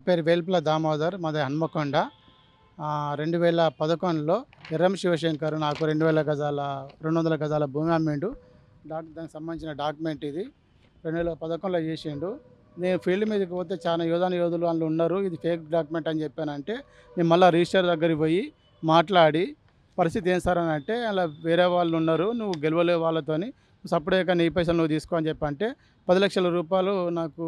పేరు వేల్పుల దామోదర్, మాది హన్మకొండ. 2011లో ఎర్రం శివశంకర్ నాకు 2000 గజాల 200 గజాల భూమి అమ్మిండు. దానికి సంబంధించిన డాక్యుమెంట్ ఇది. 2011లో చేసిండు. నేను ఫీల్డ్ మీదకి పోతే చాలా యోధులు అందులో ఉన్నారు. ఇది ఫేక్ డాక్యుమెంట్ అని చెప్పానంటే, నేను మళ్ళా రిజిస్టర్ దగ్గరికి పోయి మాట్లాడి, పరిస్థితి ఏం సార్ అని అంటే, అలా వేరే వాళ్ళు ఉన్నారు, నువ్వు గెలవలేవు వాళ్ళతోని, సపరేట్‌గా నీ పైసలు నువ్వు తీసుకో అని చెప్పంటే, 10,00,000 రూపాయలు నాకు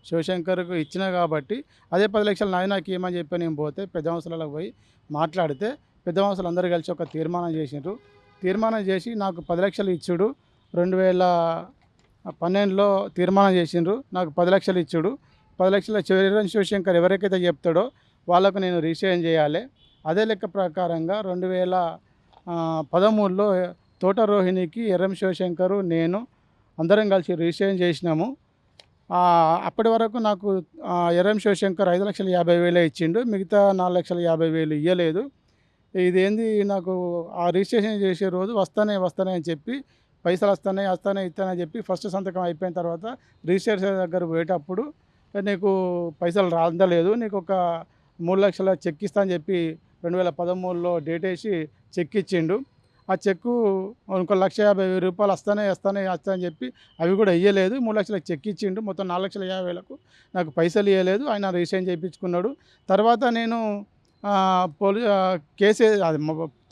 శివశంకర్‌కు ఇచ్చినా కాబట్టి, అదే 10,00,000 నాకు ఇయ్యమని చెప్పి నేను పోతే పెద్ద మనుషులలోకి పోయి మాట్లాడితే, పెద్ద మనుషులు అందరూ కలిసి ఒక తీర్మానం చేసిండ్రు. తీర్మానం చేసి నాకు 10,00,000 ఇచ్చుడు. 2012లో తీర్మానం చేసిండ్రు. నాకు 10,00,000 ఇచ్చుడు. 10,00,000 ఎర్రం శివశంకర్ ఎవరికైతే చెప్తాడో వాళ్ళకు నేను రిజిస్ట్రేషన్ చేయాలి. అదే లెక్క ప్రకారంగా 2013లో తోట రోహిణికి ఎర్రం శివశంకరు, నేను అందరం కలిసి రిజిస్ట్రేషన్ చేసినాము. అప్పటి వరకు నాకు ఎర్రం శివశంకర్ 5,50,000 ఇచ్చిండు. మిగతా 4,50,000 ఇయ్యలేదు. ఇదేంది నాకు ఆ రిజిస్ట్రేషన్ చేసే రోజు వస్తున్నాయి అని చెప్పి, పైసలు ఇస్తానని చెప్పి ఫస్ట్ సంతకం అయిపోయిన తర్వాత రిజిస్ట్రేషన్ దగ్గర పోయేటప్పుడు, నీకు పైసలు అందలేదు, నీకు ఒక 3,00,000 చెక్ ఇస్తా అని చెప్పి 2013లో డేట్ వేసి చెక్ ఇచ్చిండు. ఆ చెక్కు ఇంకో 1,50,000 రూపాయలు వస్తాయని చెప్పి అవి కూడా ఇయ్యలేదు. 3,00,000 చెక్ ఇచ్చిండు. మొత్తం 4,50,000కు నాకు పైసలు ఇయ్యలేదు. ఆయన రిజిస్ట్రేషన్ చేయించుకున్నాడు. తర్వాత నేను కేసు అది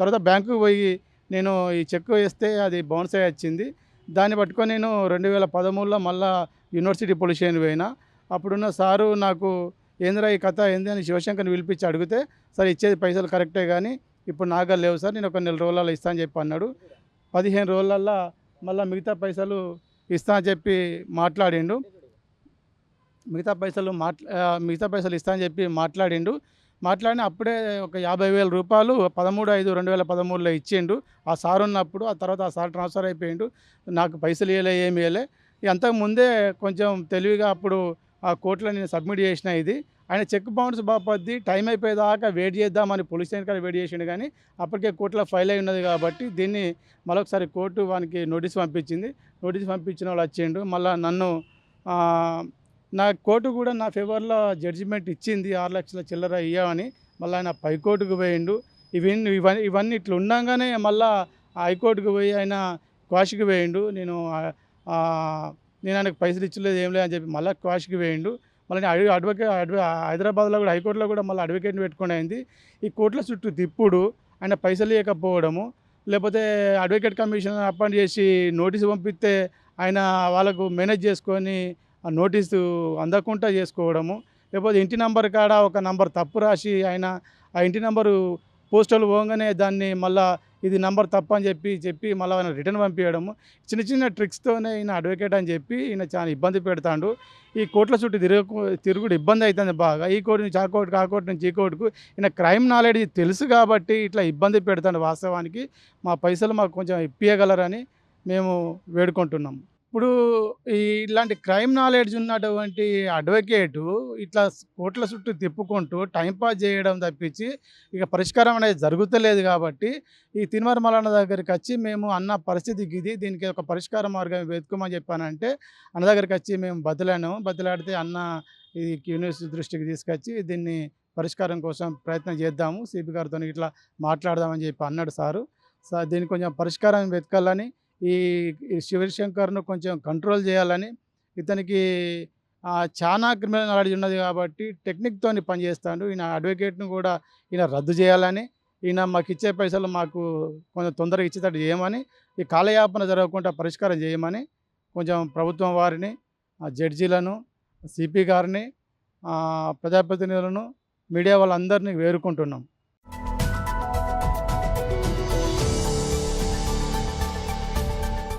తర్వాత బ్యాంకుకి పోయి నేను ఈ చెక్ వేస్తే అది బౌన్స్ అయ్యి వచ్చింది. దాన్ని పట్టుకొని నేను 2013లో మళ్ళా యూనివర్సిటీ పోలీస్ స్టేషన్ పోయినా. అప్పుడున్న సారు నాకు, ఏందిరా ఈ కథ ఏంది అని శివశంకర్ని పిలిపించి అడిగితే, సార్ ఇచ్చేది పైసలు కరెక్టే కానీ ఇప్పుడు నా దగ్గర లేవు సార్, నేను ఒక నెల రోజులలో ఇస్తా అని చెప్పి అన్నాడు. 15 రోజులల్లో మళ్ళీ మిగతా పైసలు ఇస్తా అని చెప్పి మాట్లాడిండు. మిగతా పైసలు ఇస్తా అని చెప్పి మాట్లాడిన అప్పుడే ఒక 50,000 రూపాయలు 13/5/2013లో ఇచ్చిండు ఆ సార్ ఉన్నప్పుడు. ఆ తర్వాత ఆ సార్ ట్రాన్స్ఫర్ అయిపోయిండు. నాకు పైసలు ఇవ్వలే, ఏమి ఇవ్వలే. అంతకుముందే కొంచెం తెలివిగా అప్పుడు ఆ కోర్టులో నేను సబ్మిట్ చేసిన ఇది. ఆయన చెక్ బౌన్స్ బాపద్ది టైం అయిపోయేదాకా వెయిట్ చేద్దామని పోలీస్ స్టేషన్ కాడ వెయిట్ చేసిండు కానీ అప్పటికే కోర్టులో ఫైల్ అయి ఉన్నది కాబట్టి దీన్ని మరొకసారి కోర్టు వానికి నోటీస్ పంపించింది. నోటీస్ పంపించిన వాళ్ళు వచ్చిండు. మళ్ళీ నన్ను నా కోర్టు కూడా నా ఫేవర్లో జడ్జిమెంట్ ఇచ్చింది, 6,00,000 చిల్లర ఇయ్యమని. మళ్ళీ ఆయన హైకోర్టుకు పోయిండు. ఇవన్నీ ఇట్లా ఉండగానే మళ్ళీ హైకోర్టుకు పోయి ఆయన క్వాష్కి పోయిండు. నేను ఆయనకు పైసలు ఇచ్చలేదు ఏం లేదు అని చెప్పి మళ్ళీ క్వాష్కి పోయిండు. మళ్ళీ హైదరాబాద్లో కూడా హైకోర్టులో కూడా మళ్ళీ అడ్వకేట్ని పెట్టుకొని అయింది. ఈ కోర్టుల చుట్టూ తిప్పుడు, ఆయన పైసలు ఇవ్వకపోవడము, లేకపోతే అడ్వకేట్ కమిషన్ అపాయింట్ చేసి నోటీసు పంపిస్తే ఆయన వాళ్ళకు మేనేజ్ చేసుకొని ఆ నోటీసు అందకుండా చేసుకోవడము, లేకపోతే ఇంటి నంబర్ కాడ ఒక నంబర్ తప్పు రాసి ఆయన ఆ ఇంటి నంబరు పోస్టల్ పోగానే దాన్ని మళ్ళీ ఇది నంబర్ తప్పు అని చెప్పి మళ్ళీ ఆయన రిటర్న్ పంపించడము, చిన్న ట్రిక్స్తోనే ఈయన అడ్వకేట్ అని చెప్పి ఈయన చాలా ఇబ్బంది పెడతాడు. ఈ కోర్టుల చుట్టూ తిరుగుడు ఇబ్బంది అవుతుంది బాగా. ఈ కోర్టు నుంచి ఆ కోర్టుకు, ఆ కోర్టు నుంచి ఈ కోర్టుకు. ఈయన క్రైమ్ నాలెడ్జ్ తెలుసు కాబట్టి ఇట్లా ఇబ్బంది పెడతాడు. వాస్తవానికి మా పైసలు మాకు కొంచెం ఇప్పియగలరని మేము వేడుకుంటున్నాము. ఇప్పుడు ఇలాంటి క్రైమ్ నాలెడ్జ్ ఉన్నటువంటి అడ్వకేటు ఇట్లా కోర్టుల చుట్టూ తిప్పుకుంటూ టైంపాస్ చేయడం తప్పించి ఇక పరిష్కారం అనేది జరుగుతలేదు కాబట్టి ఈ తిరుమల మల్లన్న దగ్గరికి వచ్చి మేము అన్న పరిస్థితికి ఇది, దీనికి ఒక పరిష్కార మార్గం వెతుకోమని చెప్పానంటే అన్న దగ్గరికి వచ్చి మేము బతిలాడితే అన్న ఈ యూనివర్సిటీ దృష్టికి తీసుకొచ్చి దీన్ని పరిష్కారం కోసం ప్రయత్నం చేద్దాము, సిపి గారితో ఇట్లా మాట్లాడదామని చెప్పి అన్నాడు సారు. దీనికి కొంచెం పరిష్కారం వెతకాలని, ఈ శివశంకర్ను కొంచెం కంట్రోల్ చేయాలని, ఇతనికి చాలా క్రిమినల్ నాలెడ్జ్ ఉన్నది కాబట్టి టెక్నిక్తోని పనిచేస్తాడు. ఈయన అడ్వకేట్ను కూడా ఈయన రద్దు చేయాలని, ఈయన మాకు ఇచ్చే పైసలు మాకు కొంచెం తొందరగా ఇచ్చేటట్టు చేయమని, ఈ కాలయాపన జరగకుండా పరిష్కారం చేయమని కొంచెం ప్రభుత్వం వారిని, జడ్జీలను, సిపి గారిని, ప్రజాప్రతినిధులను, మీడియా వాళ్ళందరినీ వేడుకుంటున్నాం.